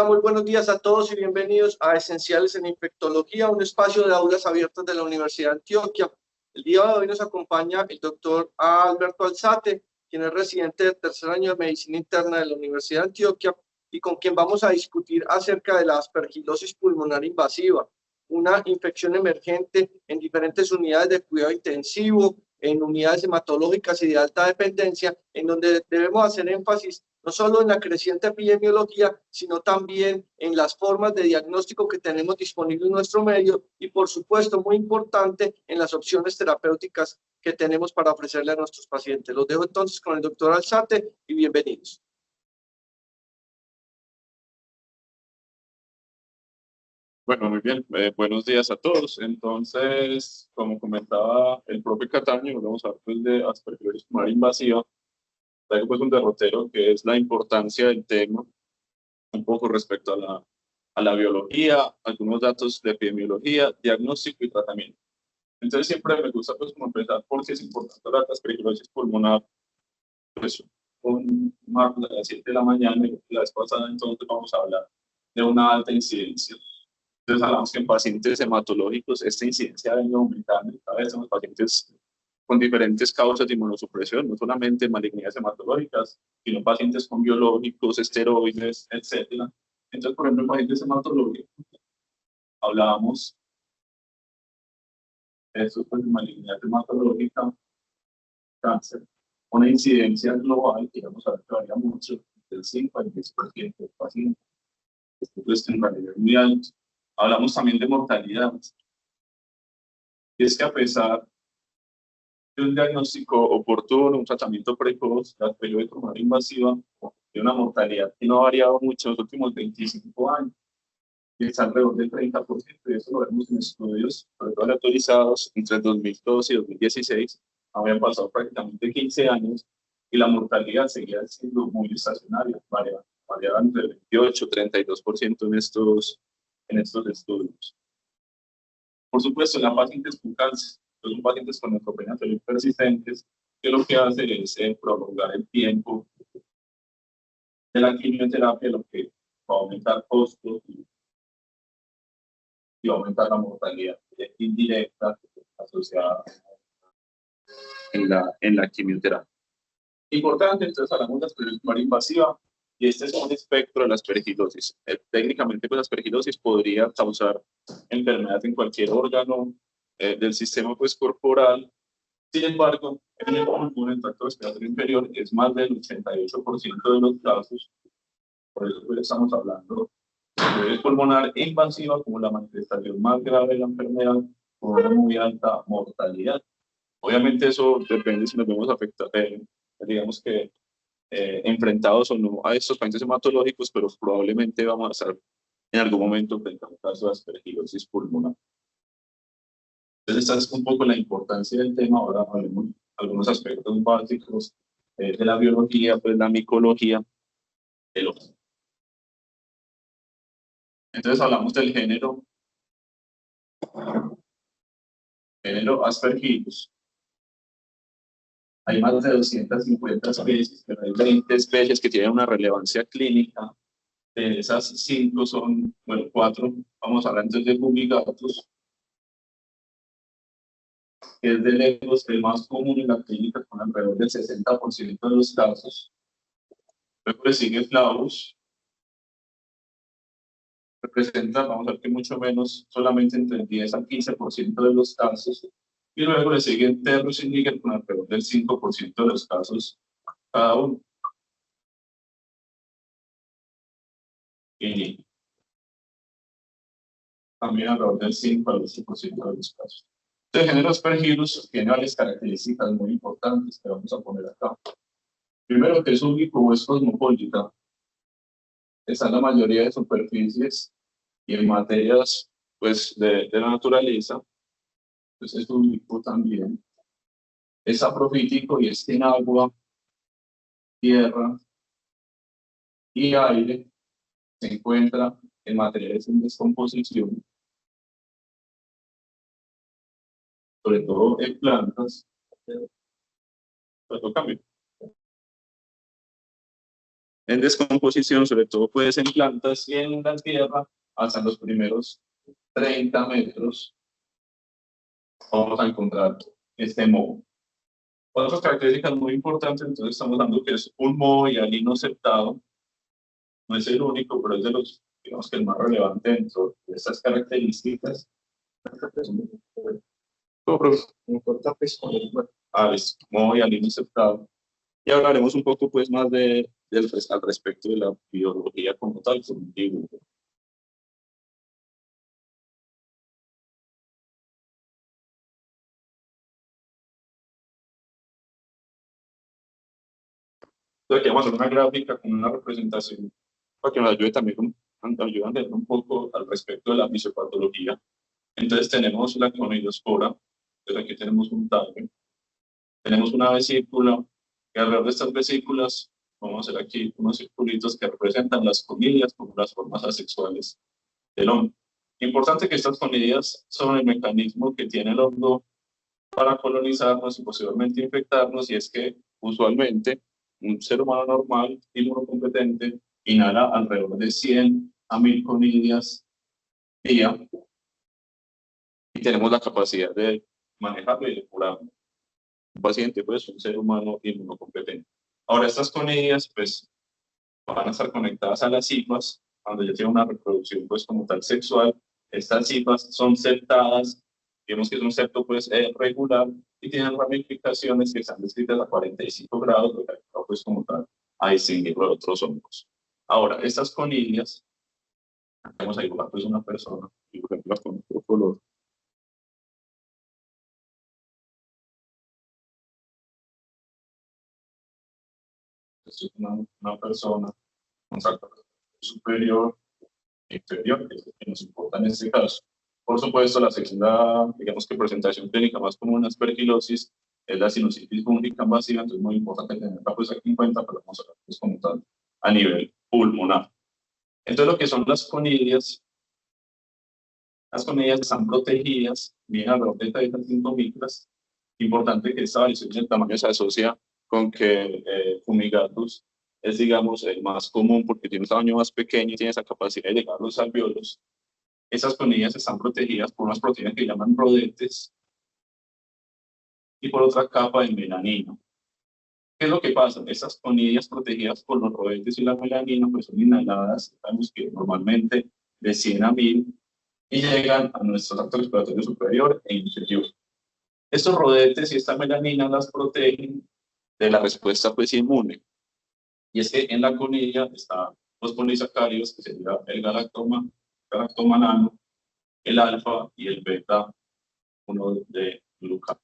Hola, muy buenos días a todos y bienvenidos a Esenciales en Infectología, un espacio de aulas abiertas de la Universidad de Antioquia. El día de hoy nos acompaña el doctor Alberto Alzate, quien es residente del tercer año de Medicina Interna de la Universidad de Antioquia y con quien vamos a discutir acerca de la aspergilosis pulmonar invasiva, una infección emergente en diferentes unidades de cuidado intensivo, en unidades hematológicas y de alta dependencia, en donde debemos hacer énfasis no solo en la creciente epidemiología, sino también en las formas de diagnóstico que tenemos disponibles en nuestro medio y, por supuesto, muy importante, en las opciones terapéuticas que tenemos para ofrecerle a nuestros pacientes. Los dejo entonces con el doctor Alzate y bienvenidos. Bueno, muy bien. Buenos días a todos. Entonces, como comentaba el propio Cataño, vamos a hablar pues, de aspergilosis pulmonar invasiva. Traigo pues un derrotero que es la importancia del tema, un poco respecto a la biología, algunos datos de epidemiología, diagnóstico y tratamiento. Entonces, siempre me gusta pues como empezar por qué es importante la aspergilosis pulmonar. Pues un martes a las 7 de la mañana y la vez pasada entonces vamos a hablar de una alta incidencia. Entonces hablamos que en pacientes hematológicos esta incidencia ha venido aumentando, cada vez en los pacientes con diferentes causas de inmunosupresión, no solamente malignidades hematológicas, sino pacientes con biológicos, esteroides, etc. Entonces, por ejemplo, en pacientes hematológicos, hablábamos de eso, pues, de malignidad hematológica, cáncer, una incidencia global, digamos, a ver que varía mucho, del 5 al 10% de pacientes. Esto es en realidad muy alto. Hablamos también de mortalidad. Y es que a pesar de un diagnóstico oportuno, un tratamiento precoz, la aspergilosis pulmonar invasiva, de una mortalidad que no ha variado mucho en los últimos 25 años, que es alrededor del 30%, y eso lo vemos en estudios, sobre todo aleatorizados, entre 2012 y 2016, habían pasado prácticamente 15 años, y la mortalidad seguía siendo muy estacionaria, variaba entre 28 y 32% en estos estudios. Por supuesto, en la pacientes con cáncer, son pacientes con neutropenia persistentes, que lo que hace es prolongar el tiempo de la quimioterapia, lo que va a aumentar costos y va a aumentar la mortalidad indirecta asociada en la quimioterapia. Importante, entonces hablamos de aspergilosis pulmonar invasiva, y este es un espectro de la aspergilosis. Técnicamente, pues la aspergilosis podría causar enfermedad en cualquier órgano del sistema pues, corporal. Sin embargo, en el pulmón, el tracto respiratorio inferior, es más del 88% de los casos. Por eso pues, estamos hablando de aspergilosis pulmonar invasiva como la manifestación más grave de la enfermedad, con una muy alta mortalidad. Obviamente eso depende si nos vemos afectados, digamos que enfrentados o no a estos pacientes hematológicos, pero probablemente vamos a estar en algún momento frente a un caso de aspergilosis pulmonar. Entonces, esta es un poco la importancia del tema. Ahora hablemos de algunos aspectos básicos de la biología, pues la micología del ojo. Entonces, hablamos del género Aspergillus. Hay más de 250 especies, pero hay 20 especies que tienen una relevancia clínica. De esas 5 son, bueno, 4, vamos a hablar entonces de Bubigatus, que es de lejos el más común en la clínica, con alrededor del 60% de los casos. Luego le sigue Flavus, representa, vamos a ver que mucho menos, solamente entre el 10 al 15% de los casos. Y luego le sigue Terrus indiger, con alrededor del 5% de los casos cada uno. Y también alrededor del 5 al 8% de los casos. El género Aspergillus tiene varias características muy importantes que vamos a poner acá. Primero, que es único o es cosmopolita. Está en la mayoría de superficies y en materias pues, de la naturaleza. Entonces es único también. Es saprofítico y es en agua, tierra y aire. Se encuentra en materiales en descomposición, sobre todo en plantas. en descomposición, sobre todo pues en plantas y en la tierra, hasta los primeros 30 metros, vamos a encontrar este moho. Otras características muy importantes, entonces estamos dando que es un moho hialino septado. No es el único, pero es de los, digamos que el más relevante dentro de estas características. Moho hialino septado. Y hablaremos un poco pues más al respecto de la biología como tal, con un dibujo. Entonces, aquí vamos a hacer una gráfica con una representación para que nos ayude también a entender un poco al respecto de la fisiopatología. Entonces tenemos la coniospora, entonces aquí tenemos un tallo, tenemos una vesícula, y alrededor de estas vesículas vamos a hacer aquí unos circulitos que representan las conillas como las formas asexuales del hongo. Importante que estas conillas son el mecanismo que tiene el hongo para colonizarnos y posiblemente infectarnos, y es que usualmente un ser humano normal, inmunocompetente, inhala alrededor de 100 a 1000 conillas día, y tenemos la capacidad de manejarlo y de curarlo. Un paciente, pues, un ser humano inmunocompetente. Ahora, estas conillas, pues, van a estar conectadas a las cifras, cuando ya tiene una reproducción, pues, como tal sexual. Estas cifras son septadas, vemos que es un septo, pues, regular, y tienen ramificaciones que están descritas a 45 grados, lo que ayuda, pues, como tal, a distinguirlo de otros hongos. Ahora, estas conillas, vamos a dibujar, pues, una persona, y por ejemplo, con otro color. Esto es una persona con salto superior e inferior, que es lo que nos importa en este caso. Por supuesto, la segunda, digamos que presentación clínica más común en aspergilosis es la sinusitis fúngica invasiva, entonces es muy importante tenerla pues aquí en cuenta, pero vamos a ver pues como tal a nivel pulmonar. Entonces lo que son las conillas están protegidas, bien alrededor de 35 micras. Importante que esta variación del tamaño se asocia con que fumigatus es, digamos, el más común porque tiene un tamaño más pequeño y tiene esa capacidad de llegar a los alvéolos. Esas conillas están protegidas por unas proteínas que llaman rodetes y por otra capa de melanina. ¿Qué es lo que pasa? Esas conillas protegidas por los rodetes y la melanina pues son inhaladas, digamos que normalmente de 100 a 1000, y llegan a nuestro tracto respiratorio superior e inferior. Estos rodetes y esta melanina las protegen de la respuesta pues inmune. Y es que en la conilla están los polisacáridos, que sería el galactoma nano, el alfa y el beta 1 de glucano,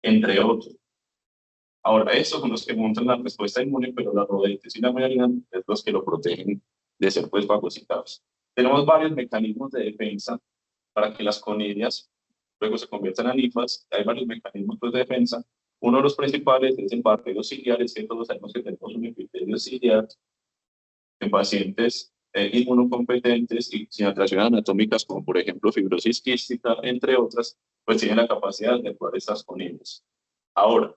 entre otros. Ahora, estos son los que montan la respuesta inmune, pero las rodetes y la melanina es los que lo protegen de ser pues fagocitados. Tenemos varios mecanismos de defensa para que las conillas luego se conviertan en linfas. Hay varios mecanismos pues, de defensa. Uno de los principales es el barrero ciliar, es que todos sabemos que tenemos un epitelio ciliar en pacientes inmunocompetentes y sin alteraciones anatómicas, como por ejemplo fibrosis quística, entre otras, pues tienen la capacidad de actuar estas conillas. Ahora,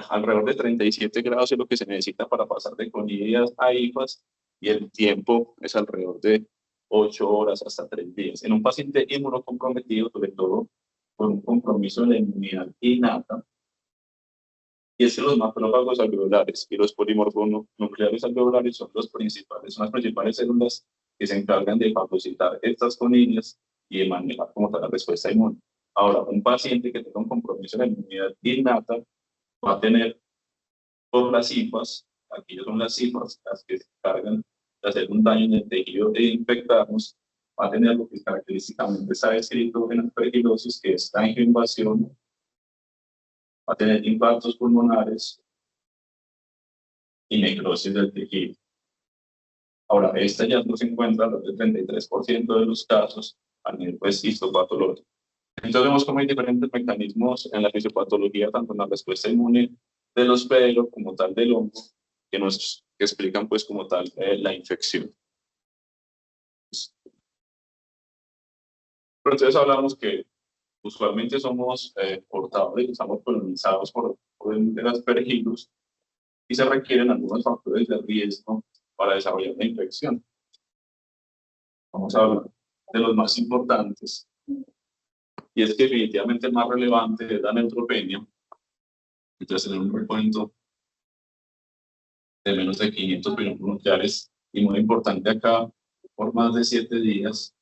alrededor de 37 grados es lo que se necesita para pasar de conillas a hifas, y el tiempo es alrededor de 8 horas hasta 3 días. En un paciente inmunocomprometido, sobre todo con un compromiso de la inmunidad innata, y es que los macrófagos alveolares y los polimorfonucleares alveolares son las principales células que se encargan de fagocitar estas conillas y de manejar como tal la respuesta inmune. Ahora, un paciente que tenga un compromiso de la inmunidad innata va a tener por las cifras, aquí son las cifras las que se encargan de hacer un daño en el tejido e infectarnos, va a tener lo que característicamente está descrito en la aspergilosis, que es angioinvasión, va a tener impactos pulmonares y necrosis del tejido. Ahora, esta ya no se encuentra en el 33% de los casos a nivel pues, histopatológico. Entonces vemos cómo hay diferentes mecanismos en la fisiopatología, tanto en la respuesta inmune de los pelos como tal del hongo, que nos explican pues como tal la infección. Pero entonces hablamos que usualmente somos portadores, estamos colonizados por el aspergillus, y se requieren algunos factores de riesgo para desarrollar la infección. Vamos a hablar de los más importantes, y es que definitivamente el más relevante es la neutropenia. Entonces, tener un recuento de menos de 500 nucleares, y muy importante acá, por más de 7 días,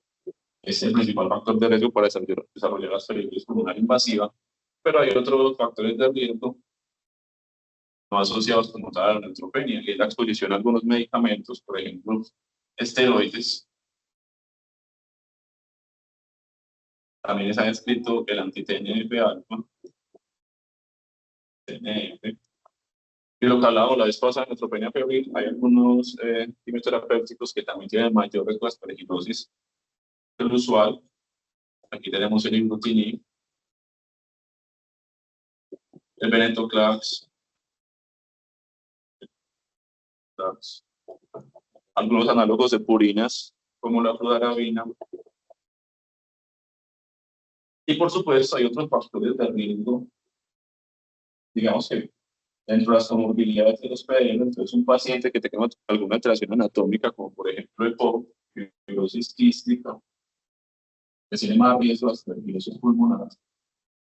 es el principal factor de riesgo para desarrollar aspergillosis pulmonar invasiva, pero hay otros factores de riesgo no asociados como tal a la neutropenia, que es la exposición a algunos medicamentos, por ejemplo, esteroides. También se ha descrito el anti-TNF-alfa, TNF. Y lo que hablábamos la vez pasada de neutropenia febril, hay algunos quimioterapéuticos que también tienen mayor riesgo de aspergillosis que el usual. Aquí tenemos el ibrutinib, el venetoclax, algunos análogos de purinas, como la fludarabina. Y por supuesto hay otros factores de riesgo, digamos que dentro de las comorbilidades de los PDL, entonces un paciente que tenga alguna alteración anatómica, como por ejemplo EPOC, fibrosis quística, que tiene más riesgo de aspergillosis pulmonar,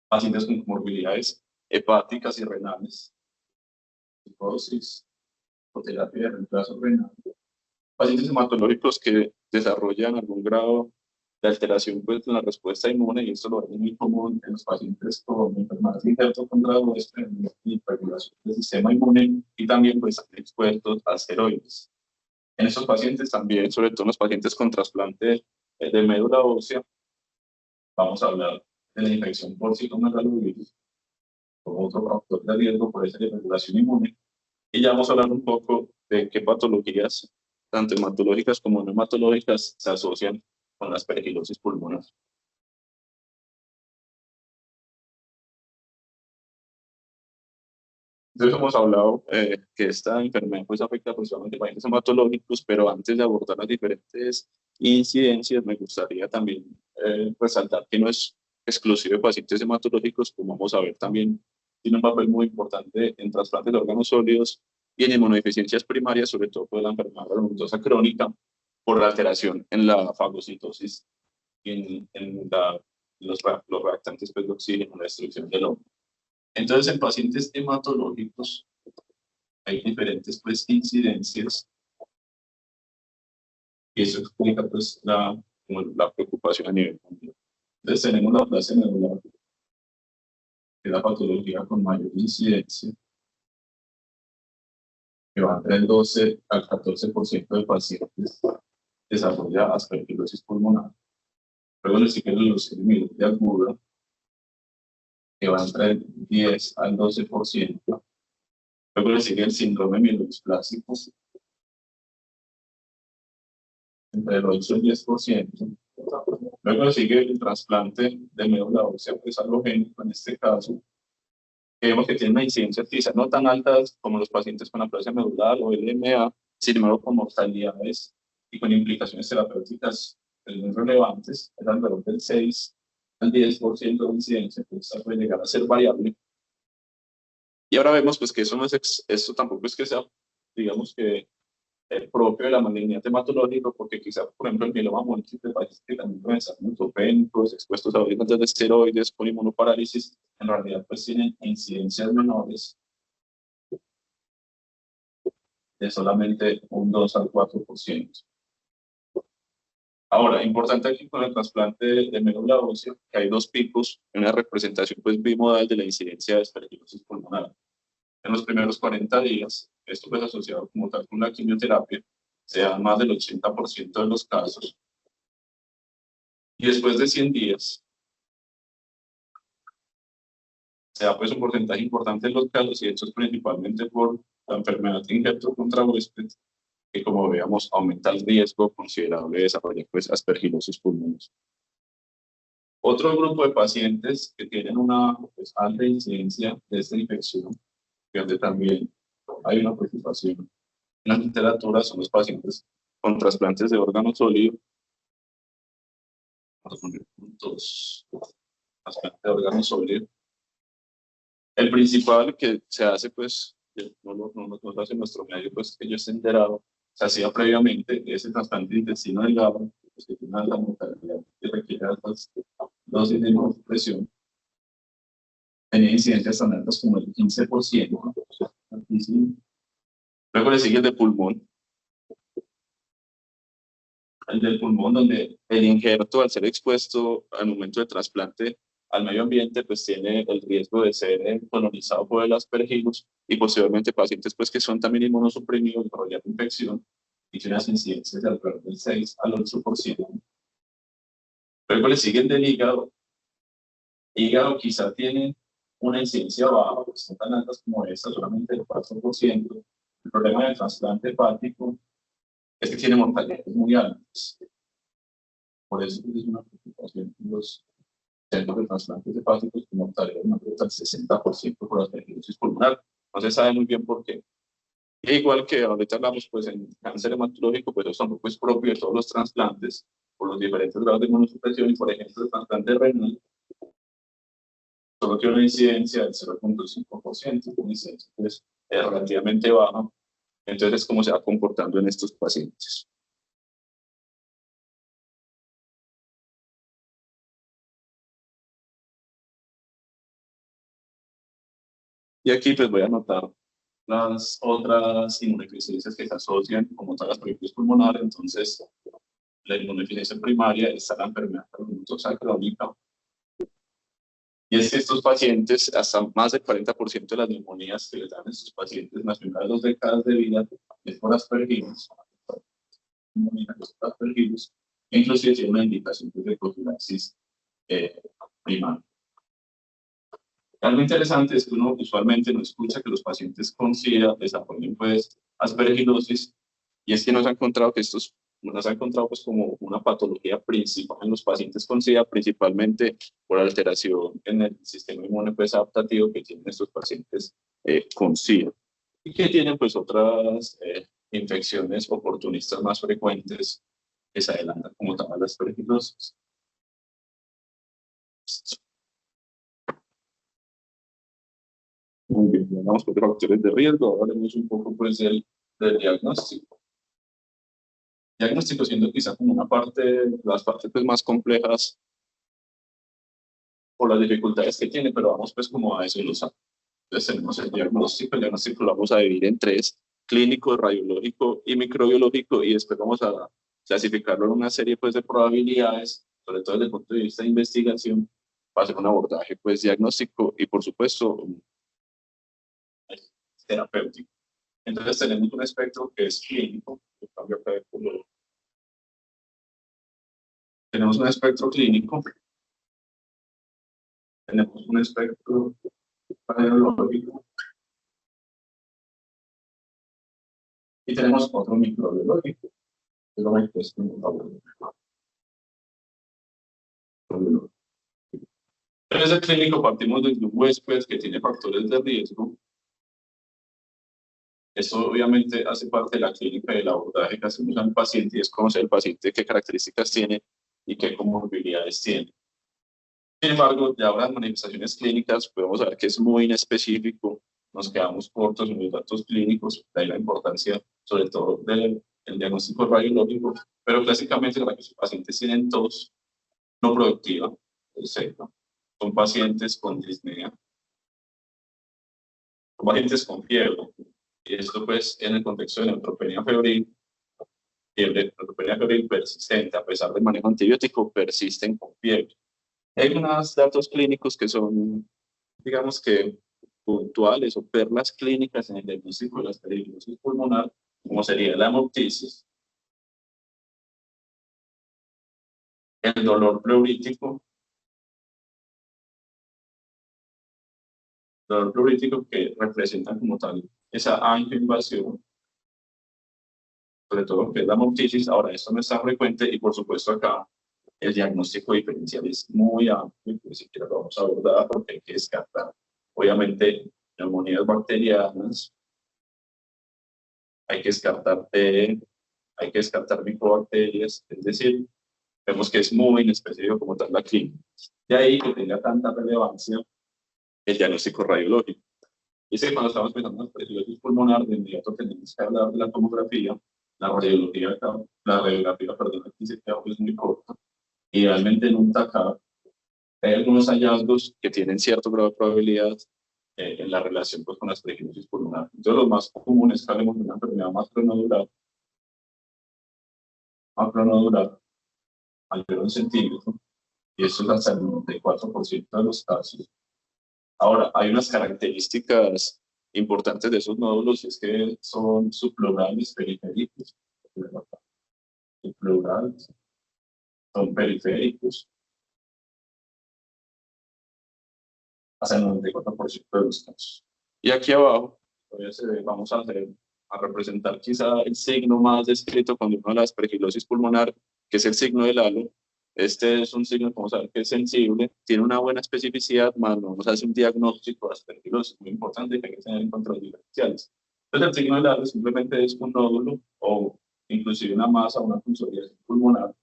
pacientes con comorbilidades hepáticas y renales, psicosis o terapia de reemplazo renal, pacientes hematológicos que desarrollan algún grado de alteración pues, en la respuesta inmune, y esto lo es muy común en los pacientes con enfermedades de infarto con grado de hiperregulación del sistema inmune, y también pues, expuestos a esteroides. En estos pacientes también, sobre todo en los pacientes con trasplante de médula ósea, vamos a hablar de la infección por citomegalovirus como otro factor de riesgo por esa desregulación inmune, y ya vamos a hablar un poco de qué patologías, tanto hematológicas como no hematológicas, se asocian con la aspergillosis pulmonar. Entonces hemos hablado que esta enfermedad pues, afecta principalmente a pacientes hematológicos, pero antes de abordar las diferentes incidencias, me gustaría también resaltar que no es exclusivo de pacientes hematológicos, como vamos a ver también, tiene un papel muy importante en trasplantes de órganos sólidos y en inmunodeficiencias primarias, sobre todo por la enfermedad granulosa crónica, por la alteración en la fagocitosis y en los reactantes pues, de oxígeno, la destrucción del óvulo. Entonces, en pacientes hematológicos hay diferentes pues, incidencias, y eso explica pues, la preocupación a nivel mundial. Entonces, tenemos la plasia medular, que es la patología con mayor incidencia, que va entre el 12 al 14% de pacientes desarrolla aspergillosis pulmonar. Luego le sigue la leucemia de aguda, que va entre el 10 al 12%. Luego le sigue el síndrome mielodisplásico, entre el 8 y el 10%. Luego le sigue el trasplante de médula ósea pues, alogénico, en este caso, que vemos que tiene una incidencia quizás no tan altas como los pacientes con aplasia medular o LMA, sin embargo con mortalidades y con implicaciones terapéuticas muy relevantes, es alrededor del 6 al 10% de incidencia, que esta puede llegar a ser variable. Y ahora vemos pues, que eso, no es esto tampoco es que sea, digamos que propio de la malignidad hematológica, porque quizá, por ejemplo, el mieloma múltiple, pacientes que también pueden estar neutropénicos, expuestos a dosis de esteroides, con inmunoparálisis, en realidad pues tienen incidencias menores de solamente un 2 al 4%. Ahora, importante aquí con el trasplante de médula ósea, que hay dos picos, una representación pues bimodal de la incidencia de aspergillosis pulmonar. En los primeros 40 días, esto pues asociado como tal con la quimioterapia, se da más del 80% de los casos. Y después de 100 días, se da pues un porcentaje importante de los casos, y esto es principalmente por la enfermedad de injerto contra huésped, que como veamos aumenta el riesgo considerable de desarrollar pues aspergillosis pulmonar. Otro grupo de pacientes que tienen una pues, alta incidencia de esta infección, donde también hay una preocupación en la literatura, son los pacientes con trasplantes de órganos sólidos. Vamos a poner puntos. Trasplante de órganos sólidos. El principal que se hace pues no lo hace nuestro medio, pues que yo esté enterado, se hacía previamente ese trasplante de intestino delgado, pues, que tiene alta mortalidad y requiere altas dosis de inmunosupresión, tenía incidencias tan altas como el 15%, altísimo. Luego le sigue el de pulmón. El del pulmón, donde el injerto, al ser expuesto al momento del trasplante al medio ambiente, pues tiene el riesgo de ser colonizado por el aspergillus y posteriormente pacientes pues, que son también inmunosuprimidos, desarrollar infección y tiene unas incidencias de alrededor del 6 al 8%. Luego le sigue el del hígado. Hígado quizá tiene una incidencia baja, pues son tan altas como esta, solamente el 4%. El problema del trasplante hepático es que tiene mortalidades muy altas. Por eso es una preocupación en los centros de trasplantes hepáticos con mortalidad mayor al 60% por aspergillosis pulmonar. No se sabe muy bien por qué. E igual que ahorita hablamos, pues en cáncer hematológico, pues eso no es propio de todos los trasplantes por los diferentes grados de inmunosupresión y, por ejemplo, el trasplante renal solo tiene una incidencia del 0.5%, una incidencia pues, relativamente baja. Entonces, ¿cómo se va comportando en estos pacientes? Y aquí pues voy a anotar las otras inmunodeficiencias que se asocian como tal a las poliomielitis pulmonar. Entonces, la inmunodeficiencia primaria está la enfermedad granulosa crónica. Y es que estos pacientes, hasta más del 40% de las neumonías que les dan a estos pacientes en las primeras 2 décadas de vida es por aspergillus. E inclusive tiene una indicación de profilaxis primaria. Algo interesante es que uno usualmente no escucha que los pacientes con SIDA desarrollen pues aspergillosis, y es que nos ha encontrado pues como una patología principal en los pacientes con SIDA, principalmente por alteración en el sistema inmune pues adaptativo que tienen estos pacientes con SIDA, y que tienen pues otras infecciones oportunistas más frecuentes que se adelantan como tal a la aspergillosis. Muy bien, vamos por factores de riesgo. Ahora hablemos un poco pues del diagnóstico. Diagnóstico siendo quizá como las partes pues, más complejas por las dificultades que tiene, pero vamos pues como a desglosar. Entonces tenemos el diagnóstico lo vamos a dividir en 3, clínico, radiológico y microbiológico, y después vamos a clasificarlo en una serie pues de probabilidades, sobre todo desde el punto de vista de investigación, para hacer un abordaje pues diagnóstico y por supuesto terapéutico. Entonces tenemos un espectro que es clínico, tenemos un espectro clínico, tenemos un espectro radiológico y tenemos otro microbiológico. Entonces, el clínico partimos de un huésped que tiene factores de riesgo. Eso obviamente hace parte de la clínica y del abordaje que hacemos al paciente, y es conocer el paciente qué características tiene y qué comorbilidades tiene. Sin embargo, ya ahora las manifestaciones clínicas podemos ver que es muy inespecífico, nos quedamos cortos en los datos clínicos, de ahí la importancia sobre todo del diagnóstico radiológico, pero clásicamente los pacientes tienen tos no productiva, son pacientes con disnea, son pacientes con fiebre, y esto pues en el contexto de neutropenia febril, neutropenia febril persistente, a pesar del manejo antibiótico, persisten con fiebre. Hay unos datos clínicos que son, digamos que puntuales o perlas clínicas en el diagnóstico de la aspergillosis pulmonar, como sería la hemoptisis, el dolor pleurítico, que representan como tal esa angioinvasión, sobre todo que es la hemoptisis. Ahora, esto no es tan frecuente y por supuesto acá el diagnóstico diferencial es muy amplio, ni siquiera lo vamos a abordar porque hay que descartar, obviamente, neumonías bacterianas, hay que descartar micobacterias, es decir, vemos que es muy inespecífico como tal la clínica. De ahí que tenga tanta relevancia el diagnóstico radiológico. Y es que cuando estamos pensando en aspergilosis pulmonar, de inmediato tenemos que hablar de la tomografía, la radiografía, perdón, aquí se queda pues muy corta. Idealmente en un TACAR hay algunos hallazgos que tienen cierto grado de probabilidad en la relación pues, con la aspergilosis pulmonar. Entonces, los más comunes que hablemos de una enfermedad macronodular, mayor a 1 centímetro, y eso es hasta el 94% de los casos. Ahora, hay unas características importantes de esos nódulos, y es que son subpleurales periféricos. Subpleurales, son periféricos, hasta el 94% de los casos. Y aquí abajo, vamos a representar quizá el signo más descrito cuando uno habla de aspergilosis pulmonar, que es el signo del halo. Este es un signo, como saber, que es sensible, tiene una buena especificidad, más no nos hace un diagnóstico de aspergilosis muy importante que hay que tener en cuenta los diferenciales. Entonces, el signo del halo simplemente es un nódulo o inclusive una masa, una consolidación pulmonar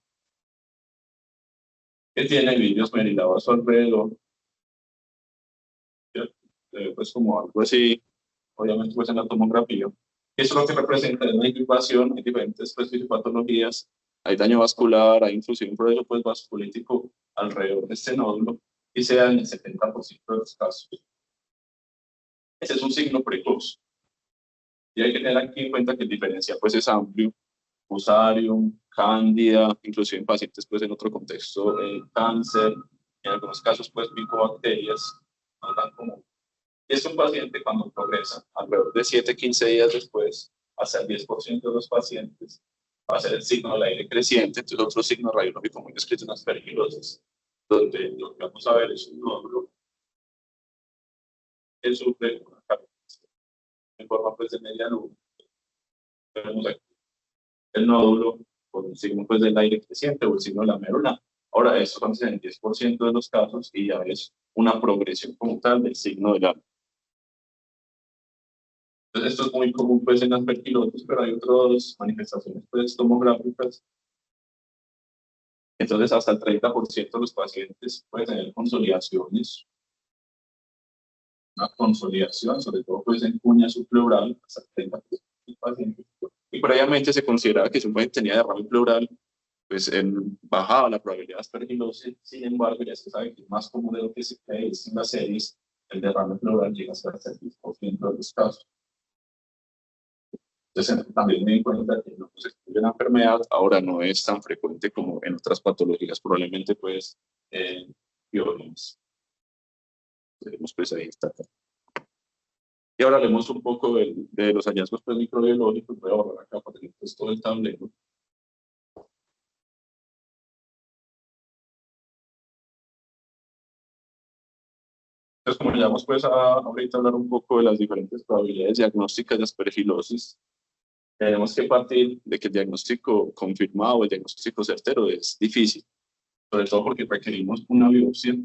que tiene vidrios merilados a su alrededor, pues como algo así, obviamente pues en la tomografía. Eso es lo que representa es una intubación en diferentes patologías. Hay daño vascular, hay inclusive un proceso pues, vasculítico alrededor de este nódulo y se da en el 70% de los casos. Ese es un signo precoz. Y hay que tener aquí en cuenta que el diferencial pues, es amplio. Fusarium, cándida, inclusive en pacientes pues, en otro contexto, cáncer, en algunos casos pues micobacterias, no tan común. Es un paciente cuando progresa, alrededor de 7-15 días después, hasta el 10% de los pacientes va a ser el signo del aire creciente, entonces otro signo radiológico muy descrito en aspergilosis, donde lo que vamos a ver es un nódulo que sufre una característica en forma pues, de media luna. Tenemos aquí el nódulo con un signo pues, del aire creciente o el signo de la mérula. Ahora, esto vamos a en el 10% de los casos y ya es una progresión como tal del signo del alma. Entonces, esto es muy común pues, en aspergilosis, pero hay otras manifestaciones pues, tomográficas. Entonces, hasta el 30% de los pacientes pueden tener consolidaciones. Una consolidación, sobre todo pues, en cuña subpleural, hasta el 30% de los pacientes. Y previamente se consideraba que si un paciente tenía derrame pleural, pues bajaba la probabilidad de aspergilosis. Sin embargo, ya se sabe que es más común de lo que se cree, es en las series, el derrame pleural llega hasta el 10% de los casos. Entonces, también me di cuenta que no se estudia la enfermedad, ahora no es tan frecuente como en otras patologías, probablemente pues biólogos. Tenemos pues ahí está. Y ahora hablemos un poco de los hallazgos pues, microbiológicos. Voy a borrar acá para tener pues, todo el tablero. Entonces, como ya vamos pues ahorita a hablar un poco de las diferentes probabilidades diagnósticas de aspergilosis, tenemos que partir de que el diagnóstico confirmado, el diagnóstico certero es difícil, sobre todo porque requerimos una biopsia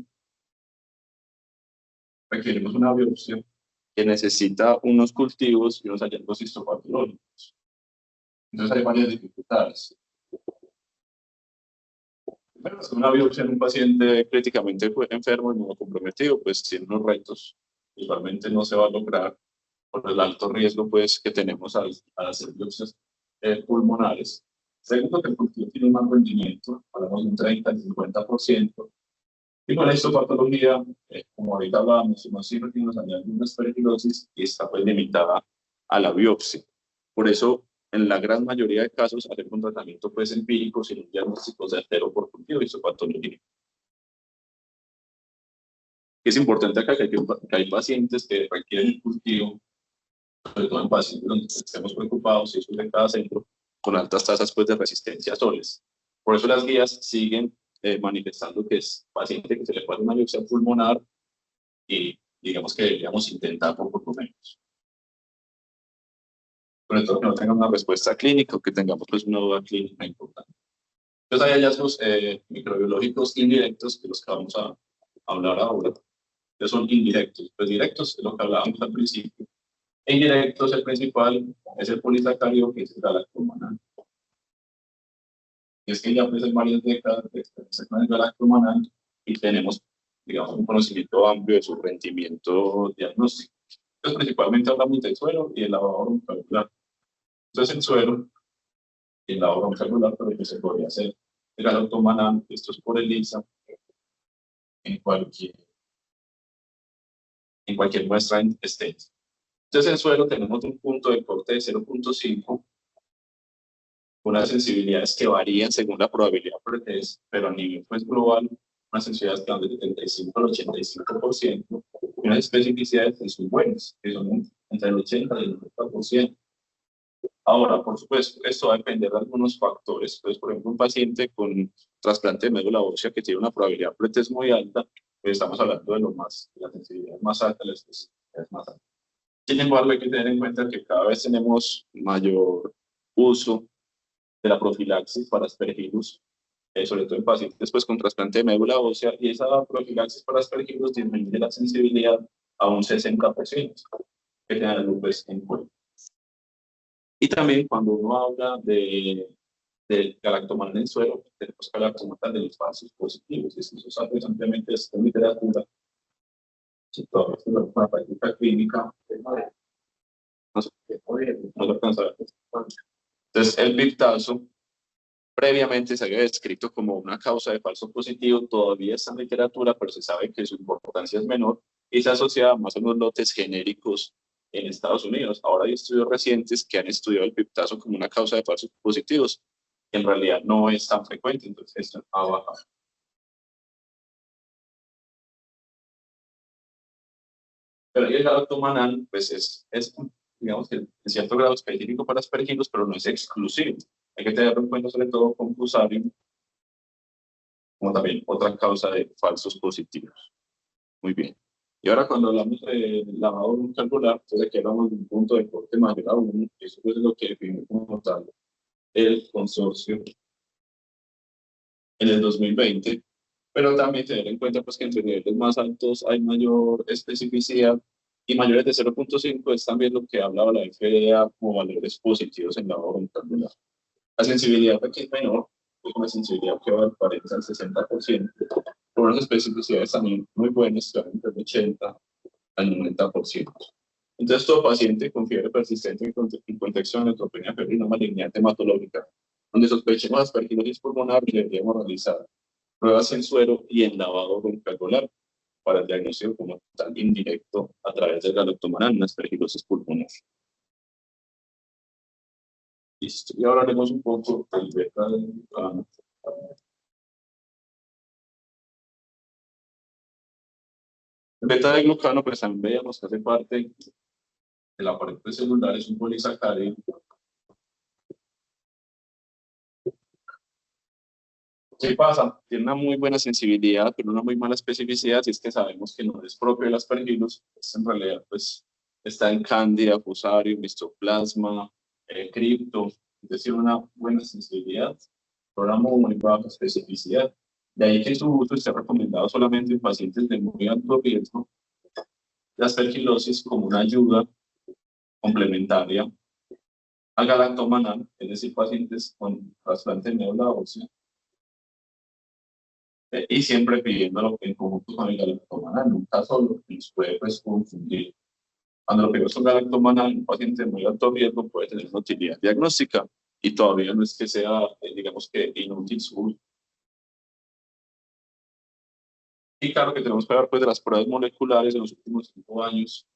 que necesita unos cultivos y unos hallazgos histopatológicos. Entonces hay varias dificultades. Primero, una biopsia en un paciente críticamente enfermo y inmunocomprometido, pues tiene unos retos. Igualmente no se va a lograr por el alto riesgo pues, que tenemos al hacer biopsias pulmonares. Segundo, que el cultivo tiene más rendimiento, hablamos de un 30-50%. Y con la histopatología, como ahorita hablábamos, no siempre tiene los hallazgos de aspergilosis y está pues limitada a la biopsia. Por eso, en la gran mayoría de casos, hacer un tratamiento pues empírico sin un diagnóstico certero por cultivo de histopatología. Es importante acá que hay pacientes que requieren cultivo, sobre todo en pacientes donde estemos preocupados, y eso es de cada centro, con altas tasas pues, de resistencia a soles. Por eso las guías siguen manifestando que es paciente que se le puede hacer una biopsia pulmonar y digamos que deberíamos intentarlo por lo menos. Sobre todo que no tenga una respuesta clínica o que tengamos pues, una duda clínica importante. Entonces hay hallazgos microbiológicos indirectos de los que vamos a hablar ahora, que son indirectos. Pues directos es lo que hablábamos al principio. E indirectos, el principal es el polisacárido, que es el galactomanal. Y es que ya pues hay varias décadas de experiencia con el galactomanal y tenemos, digamos, un conocimiento amplio de su rendimiento diagnóstico. Entonces, principalmente hablamos del suelo y el lavado bronquial. Entonces, el suelo y el lavado bronquial, pero que se podría hacer el galactomannan, esto es por ELISA, en cualquier muestra estética. Entonces, en suelo tenemos un punto de corte de 0.5, unas sensibilidades que varían según la probabilidad por test, pero a nivel pues, global, unas sensibilidades que van del 75 al 85%, y unas especificidades que son buenas, que son entre el 80 y el 90%. Ahora, por supuesto, esto va a depender de algunos factores. Entonces, por ejemplo, un paciente con trasplante de médula ósea que tiene una probabilidad pretest muy alta, pues estamos hablando de la sensibilidad más alta, la especificidad más alta. Sin embargo, hay que tener en cuenta que cada vez tenemos mayor uso de la profilaxis para aspergillus, sobre todo en pacientes pues, con trasplante de médula ósea, y esa profilaxis para aspergillus disminuye la sensibilidad a un 60%, que tenerlo pues, en cuenta. Y también cuando uno habla del galactomannan en suelo, tenemos que hablar como tal de los falsos positivos, y eso se sabe ampliamente en literatura, toda la práctica clínica, no sé qué, no lo alcanza a ver. Entonces, el piptazo previamente se había descrito como una causa de falso positivo, todavía está en literatura, pero se sabe que su importancia es menor y se asocia más a unos lotes genéricos en Estados Unidos. Ahora hay estudios recientes que han estudiado el piptazo como una causa de falsos positivos, que en realidad no es tan frecuente, entonces esto ha bajado. Pero el galactomannan, pues es digamos que en cierto grado específico para aspergillus, pero no es exclusivo. Hay que tenerlo en cuenta sobre todo con Fusarium, como también otra causa de falsos positivos. Muy bien. Y ahora cuando hablamos de lavado bronquial, entonces aquí hablamos de un punto de corte mayor a 1, eso es lo que define como tal el consorcio en el 2020, pero también tener en cuenta pues, que entre niveles más altos hay mayor especificidad y mayores de 0.5 es también lo que hablaba la FDA como valores positivos en lavado bronquial. La sensibilidad aquí es menor, es una sensibilidad que va del 40 al 60%, por unas especificidades también muy buenas, que van entre el 80 al 90%. Entonces, todo paciente con fiebre persistente en contexto de neutropenia febril malignidad hematológica, donde sospechemos aspergilosis pulmonar, deberíamos realizar pruebas en suero y en lavado bronquial para el diagnóstico como tal indirecto a través del galactomannan, una aspergilosis pulmonar. Listo. Y ahora haremos un poco del beta-glucano. El beta-glucano, pues también veíamos que hace parte de la pared celular, es un polisacárido. ¿Qué pasa? Tiene una muy buena sensibilidad, pero una muy mala especificidad, si es que sabemos que no es propio del aspergillus, pues en realidad pues, está en Candida, Fusarium, Mycoplasma, Crypto, es decir, una buena sensibilidad, pero una muy baja especificidad. De ahí que su uso esté recomendado solamente en pacientes de muy alto riesgo de aspergilosis como una ayuda complementaria al galactomannan, es decir, pacientes con trasplante de médula ósea, y siempre pidiéndolo en conjunto con el galactomannan, nunca solo, y nos puede pues, confundir. Cuando lo que es un galactomannan, un paciente de muy alto riesgo puede tener una utilidad diagnóstica y todavía no es que sea, digamos que inútil su uso. Y claro que tenemos que hablar pues, de las pruebas moleculares de los últimos 5 años.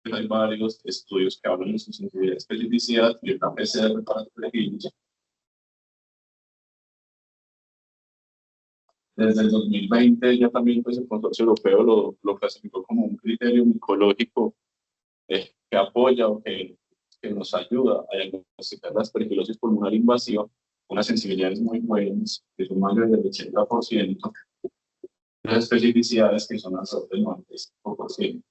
Hay varios estudios que hablan de su sensibilidad y especificidad y una PCR para aspergillus. Desde el 2020 ya también pues, el Consorcio Europeo lo clasificó como un criterio micológico que apoya o que nos ayuda a diagnosticar la aspergilosis pulmonar invasiva, unas sensibilidades muy buenas, que son mayores del 80%, las especificidades que son alrededor del 95%.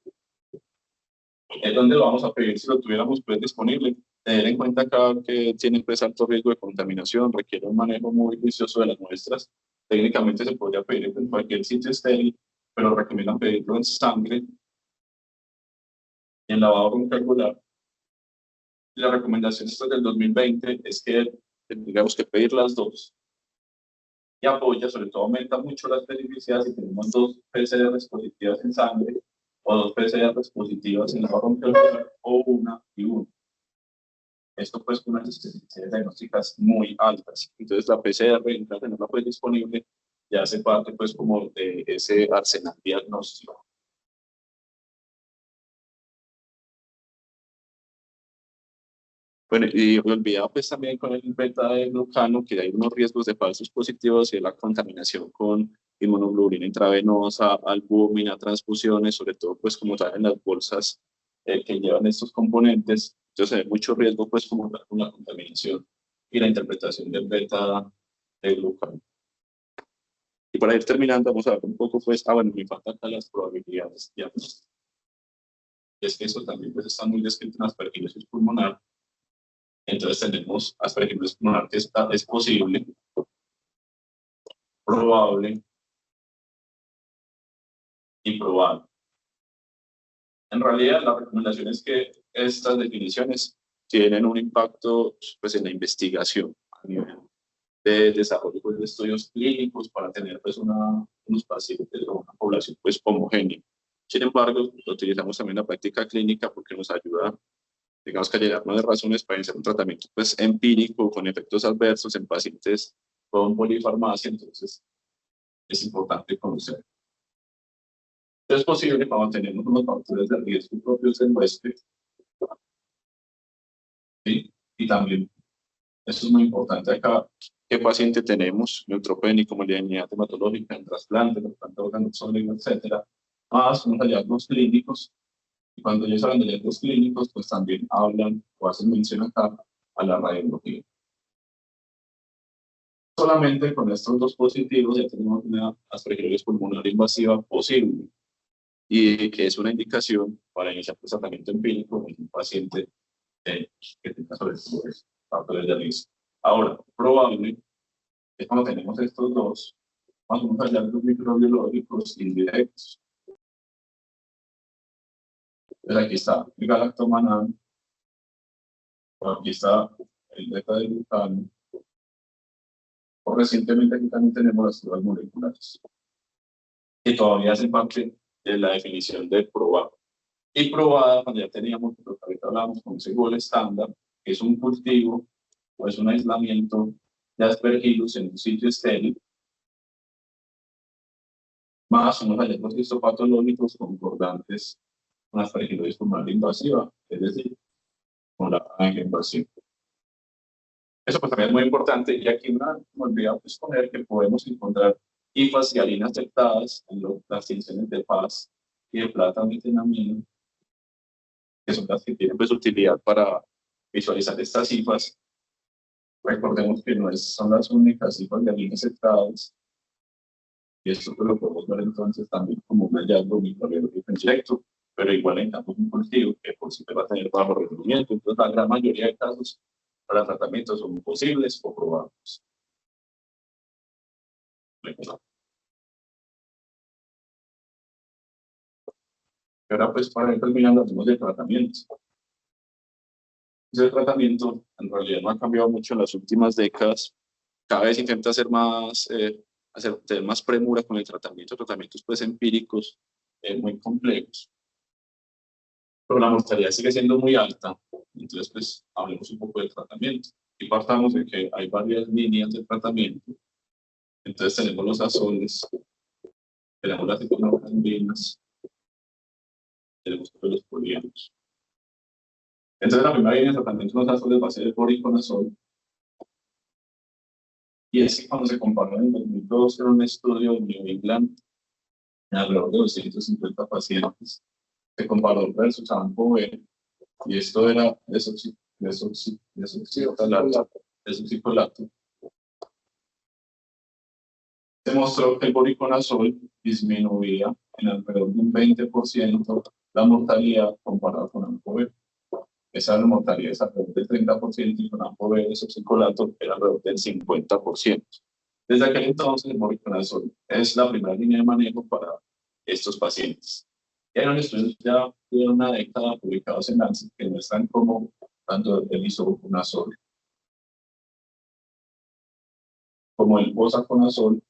¿Dónde lo vamos a pedir si lo tuviéramos pues, disponible? Tener en cuenta acá que tiene pues, alto riesgo de contaminación, requiere un manejo muy juicioso de las muestras. Técnicamente se podría pedir en cualquier sitio estéril, pero recomiendan pedirlo en sangre y en lavado bronquial. La recomendación del 2020 es que tengamos que pedir las dos. Y apoya, sobre todo aumenta mucho la especificidad si tenemos 2 PCRs positivas en sangre o 2 PCRs positivas en la bronquial o una y una. Esto pues con unas especificidades diagnósticas muy altas. Entonces la PCR, en caso de no la pues disponible, ya hace parte pues como de ese arsenal diagnóstico. Bueno, y olvidado pues también con el beta de glucano que hay unos riesgos de falsos positivos y de la contaminación con inmunoglobulina intravenosa, albúmina, transfusiones, sobre todo pues como saben las bolsas que llevan estos componentes. Entonces hay mucho riesgo pues como con la contaminación y la interpretación del beta de glucano. Y para ir terminando vamos a ver un poco pues, bueno, me faltan acá las probabilidades diagnósticas. Es que eso también pues está muy descrito en la aspergillosis pulmonar. Entonces tenemos aspergillosis pulmonar que es posible, probable y probable. En realidad, la recomendación es que estas definiciones tienen un impacto pues, en la investigación a nivel de desarrollo pues, de estudios clínicos para tener pues, unos pacientes o una población pues, homogénea. Sin embargo, utilizamos también la práctica clínica porque nos ayuda, digamos, que a llegar más razones para iniciar un tratamiento pues, empírico con efectos adversos en pacientes con polifarmacia. Entonces, es importante conocer. Es posible cuando tenemos unos factores de riesgo propios del huésped, ¿sí? Y también, eso es muy importante acá, qué paciente tenemos, neutropénico, malignidad hematológica, en trasplante, trasplante de órganos sólidos, etcétera, más unos hallazgos clínicos. Y cuando ellos hablan de hallazgos clínicos, pues también hablan o hacen mención acá a la radiología. Solamente con estos dos positivos ya tenemos una aspergillosis pulmonar invasiva posible, y que es una indicación para iniciar el tratamiento empírico en un paciente que tenga sobre todo factores de riesgo. Ahora, probable es cuando tenemos estos dos, vamos a hablar de los microbiológicos indirectos. Entonces aquí está el galactomannan, aquí está el beta de glucano, o recientemente aquí también tenemos las células moleculares, que todavía hacen parte de la definición de probable. Y probada, cuando ya teníamos lo que ahorita hablamos con ese gol estándar, que es un cultivo o es un aislamiento de aspergillus en un sitio estéril, más unos hallazgos histopatológicos concordantes con la aspergillosis pulmonar invasiva, es decir, con la invasiva. Eso pues también es muy importante, y aquí me olvidaba pues poner que podemos encontrar hifas y harinas aceptadas en las tinciones de paz y de plata metenamina, que son las que tienen pues utilidad para visualizar estas cifras. Recordemos que no son las únicas cifras de harinas aceptadas, y esto pues lo podemos ver entonces también como un hallazgo microbiológico indirecto, pero igual en campos un cultivo que por sí va a tener bajo rendimiento. Entonces la gran mayoría de casos para tratamientos son posibles o probables. Y ahora pues para ir terminando hablamos de tratamientos. El tratamiento en realidad no ha cambiado mucho en las últimas décadas. Cada vez intenta hacer más, tener más premura con el tratamiento, tratamientos pues empíricos muy complejos. Pero la mortalidad sigue siendo muy alta. Entonces pues hablemos un poco del tratamiento. Y partamos de que hay varias líneas de tratamiento. Entonces tenemos los azoles, tenemos las ciclosambinas, tenemos los polianos. Entonces la primera línea de tratamiento de los azoles va a ser el voriconazol. Y es que cuando se comparó en 2012 en un estudio en New England, en alrededor de 250 pacientes, se comparó versus AMPO-B, y esto era desoxicolato. Se mostró que el voriconazol disminuía en alrededor de un 20% la mortalidad comparada con AMPO-B. Esa mortalidad es alrededor del 30%, y con AMPO-B desoxicolato era alrededor del 50%. Desde aquel entonces, el voriconazol es la primera línea de manejo para estos pacientes. Eran estudios ya de una década publicados en Lancet que muestran cómo tanto el isoconazol como el osaconazol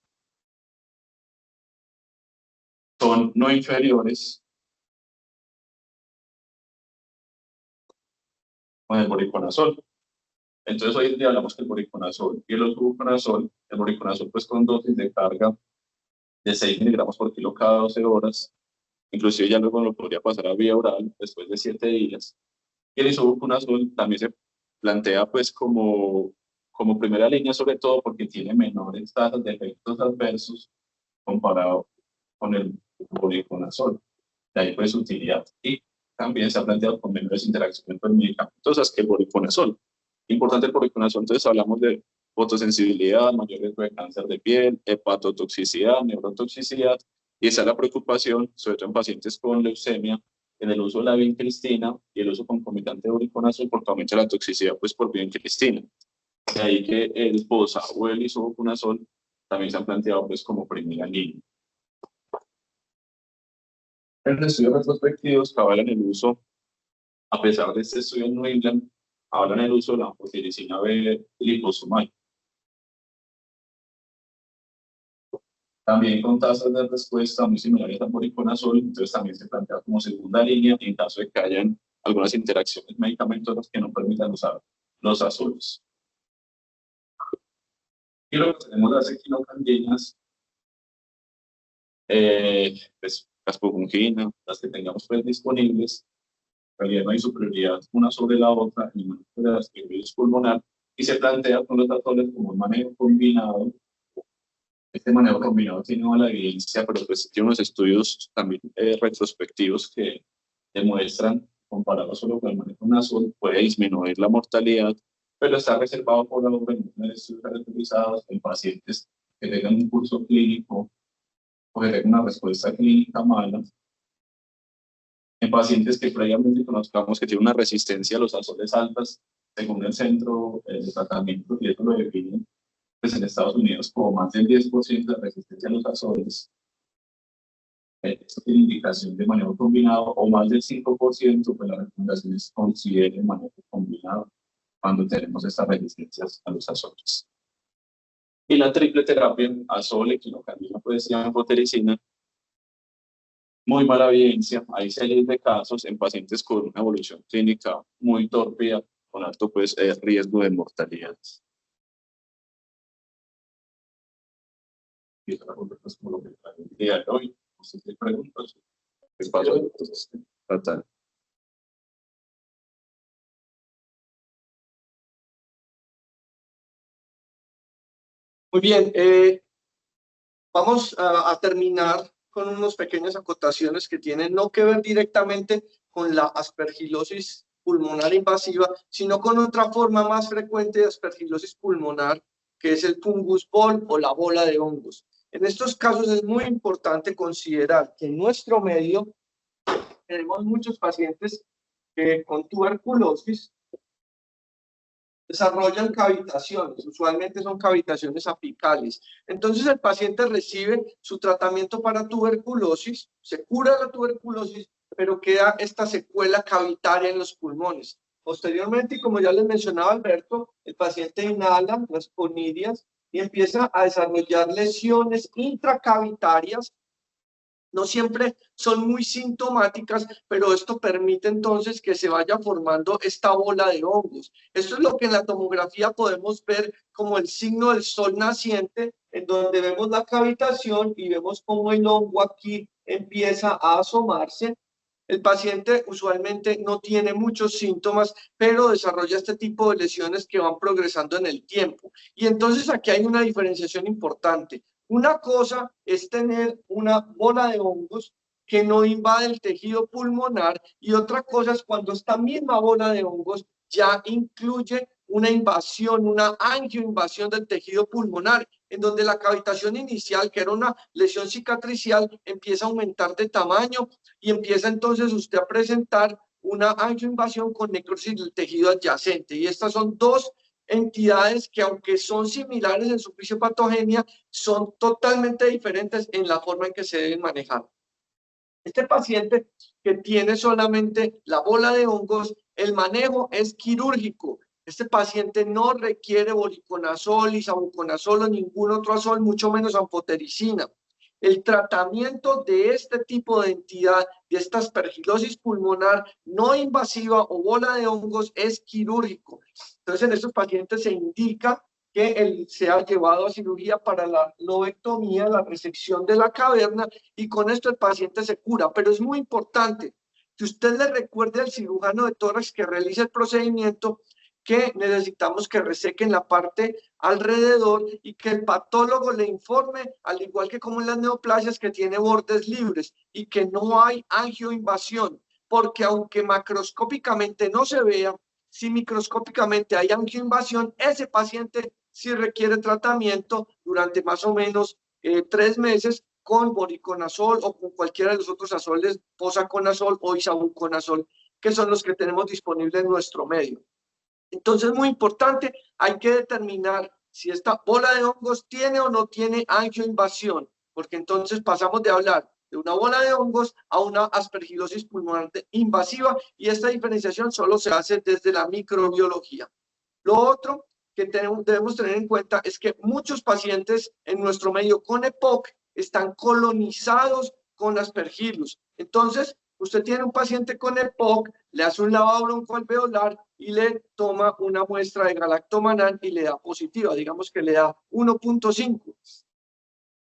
son no inferiores con el voriconazol. Entonces hoy en día hablamos que el voriconazol y el osubuconazol, el voriconazol pues con dosis de carga de 6 miligramos por kilo cada 12 horas, inclusive ya luego lo podría pasar a vía oral después de 7 días. Y el isobuconazol también se plantea pues como primera línea, sobre todo porque tiene menores tasas de efectos adversos comparado con el voriconazol. De ahí pues su utilidad. Y también se ha planteado con menores interacciones con medicamentos que el voriconazol. Importante el voriconazol, entonces hablamos de fotosensibilidad, mayor riesgo de cáncer de piel, hepatotoxicidad, neurotoxicidad, y esa es la preocupación, sobre todo en pacientes con leucemia, en el uso de la vincristina y el uso concomitante de voriconazol porque aumenta la toxicidad pues por vincristina. De ahí que el POSA o el isobuconazol también se han planteado pues como primera línea. En los estudios retrospectivos que avalan el uso, a pesar de este estudio en New England, hablan el uso de la anfotericina B liposomal. También con tasas de respuesta muy similares al voriconazol, entonces también se plantea como segunda línea en caso de que hayan algunas interacciones medicamentosas que no permitan usar los azoles. Y luego tenemos las equinocandinas, pues las pupunginas, las que tengamos pues disponibles. En realidad no hay superioridad una sobre la otra en el manejo de la esclerosis pulmonar y se plantea con los azoles como un manejo combinado. Este manejo combinado tiene mala evidencia, pero pues tiene unos estudios también retrospectivos que demuestran, comparado solo con el manejo nasal, puede disminuir la mortalidad, pero está reservado por la organización de estudios caracterizados en pacientes que tengan un curso clínico o que tengan una respuesta clínica mala, en pacientes que previamente conozcamos que tienen una resistencia a los azoles altas, según el centro de tratamiento, y eso lo definen pues en Estados Unidos como más del 10% de resistencia a los azoles. Esto tiene indicación de manejo combinado o más del 5%, pues la recomendación es considere manejo combinado cuando tenemos estas resistencias a los azoles. Y la triple terapia, azole, equinocandina, pues y anfotericina, muy mala evidencia. Hay series de casos en pacientes con una evolución clínica muy tórpida, con alto pues, riesgo de mortalidad. Y esa es como lo que trae el día de hoy. No sé si hay preguntas. ¿Qué pasó? Entonces, fatal. Muy bien, vamos a terminar con unas pequeñas acotaciones que tienen no que ver directamente con la aspergilosis pulmonar invasiva, sino con otra forma más frecuente de aspergilosis pulmonar, que es el fungus ball o la bola de hongos. En estos casos es muy importante considerar que en nuestro medio tenemos muchos pacientes con tuberculosis desarrollan cavitaciones, usualmente son cavitaciones apicales. Entonces el paciente recibe su tratamiento para tuberculosis, se cura la tuberculosis, pero queda esta secuela cavitaria en los pulmones. Posteriormente, y como ya les mencionaba Alberto, el paciente inhala las conidias y empieza a desarrollar lesiones intracavitarias. No siempre son muy sintomáticas, pero esto permite entonces que se vaya formando esta bola de hongos. Esto es lo que en la tomografía podemos ver como el signo del sol naciente, en donde vemos la cavitación y vemos cómo el hongo aquí empieza a asomarse. El paciente usualmente no tiene muchos síntomas, pero desarrolla este tipo de lesiones que van progresando en el tiempo. Y entonces aquí hay una diferenciación importante. Una cosa es tener una bola de hongos que no invade el tejido pulmonar y otra cosa es cuando esta misma bola de hongos ya incluye una invasión, una angioinvasión del tejido pulmonar, en donde la cavitación inicial, que era una lesión cicatricial, empieza a aumentar de tamaño y empieza entonces usted a presentar una angioinvasión con necrosis del tejido adyacente. Y estas son dos entidades que, aunque son similares en su fisiopatogenia, son totalmente diferentes en la forma en que se deben manejar. Este paciente que tiene solamente la bola de hongos, el manejo es quirúrgico. Este paciente no requiere voriconazol, isavuconazol o ningún otro azol, mucho menos anfotericina. El tratamiento de este tipo de entidad, de esta aspergilosis pulmonar no invasiva o bola de hongos, es quirúrgico. Entonces, en estos pacientes se indica que él sea llevado a cirugía para la lobectomía, la resección de la caverna, y con esto el paciente se cura. Pero es muy importante que usted le recuerde al cirujano de tórax que realice el procedimiento que necesitamos que resequen la parte alrededor y que el patólogo le informe, al igual que como en las neoplasias, que tiene bordes libres y que no hay angioinvasión, porque aunque macroscópicamente no se vea, si microscópicamente hay angioinvasión, ese paciente sí requiere tratamiento durante más o menos 3 meses con voriconazol o con cualquiera de los otros azoles, posaconazol o isavuconazol, que son los que tenemos disponibles en nuestro medio. Entonces, muy importante, hay que determinar si esta bola de hongos tiene o no tiene angioinvasión, porque entonces pasamos de hablar de una bola de hongos a una aspergilosis pulmonar invasiva, y esta diferenciación solo se hace desde la microbiología. Lo otro que debemos tener en cuenta es que muchos pacientes en nuestro medio con EPOC están colonizados con aspergillus. Entonces, usted tiene un paciente con EPOC, le hace un lavado broncoalveolar y le toma una muestra de galactomannan y le da positiva, digamos que le da 1.5.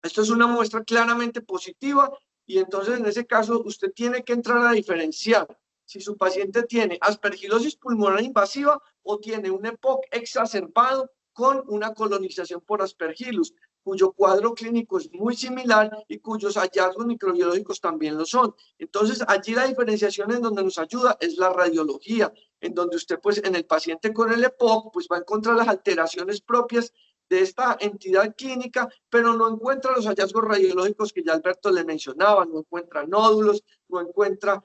Esto es una muestra claramente positiva, y entonces en ese caso usted tiene que entrar a diferenciar si su paciente tiene aspergilosis pulmonar invasiva o tiene un EPOC exacerbado con una colonización por aspergillus, cuyo cuadro clínico es muy similar y cuyos hallazgos microbiológicos también lo son. Entonces, allí la diferenciación en donde nos ayuda es la radiología, en donde usted, pues, en el paciente con el EPOC, pues va a encontrar las alteraciones propias de esta entidad clínica, pero no encuentra los hallazgos radiológicos que ya Alberto le mencionaba, no encuentra nódulos, no encuentra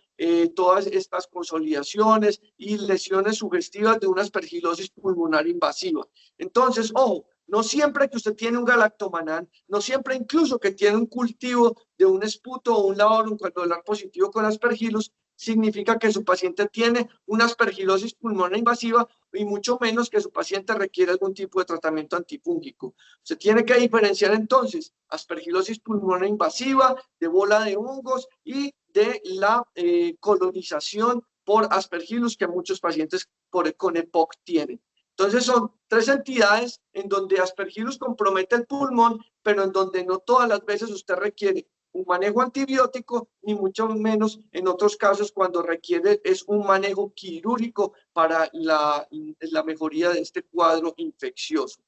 todas estas consolidaciones y lesiones sugestivas de una aspergilosis pulmonar invasiva. Entonces, ojo, no siempre que usted tiene un galactomannan, no siempre incluso que tiene un cultivo de un esputo o un lavado broncoalveolar positivo con aspergillus, significa que su paciente tiene una aspergilosis pulmonar invasiva, y mucho menos que su paciente requiere algún tipo de tratamiento antifúngico. Se tiene que diferenciar entonces aspergilosis pulmonar invasiva, de bola de hongos y de la colonización por aspergillus que muchos pacientes con EPOC tienen. Entonces son 3 entidades en donde aspergillus compromete el pulmón, pero en donde no todas las veces usted requiere un manejo antibiótico, ni mucho menos en otros casos cuando requiere es un manejo quirúrgico para la mejoría de este cuadro infeccioso.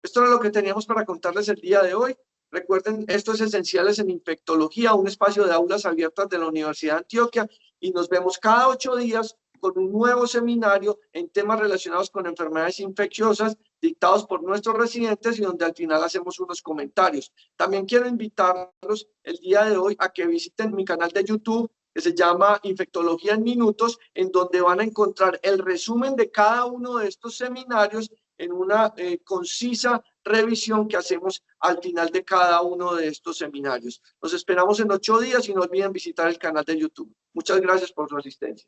Esto era lo que teníamos para contarles el día de hoy. Recuerden, esto es Esenciales en Infectología, un espacio de aulas abiertas de la Universidad de Antioquia, y nos vemos cada 8 días con un nuevo seminario en temas relacionados con enfermedades infecciosas dictados por nuestros residentes, y donde al final hacemos unos comentarios. También quiero invitarlos el día de hoy a que visiten mi canal de YouTube, que se llama Infectología en Minutos, en donde van a encontrar el resumen de cada uno de estos seminarios en una concisa revisión que hacemos al final de cada uno de estos seminarios. Los esperamos en 8 días y no olviden visitar el canal de YouTube. Muchas gracias por su asistencia.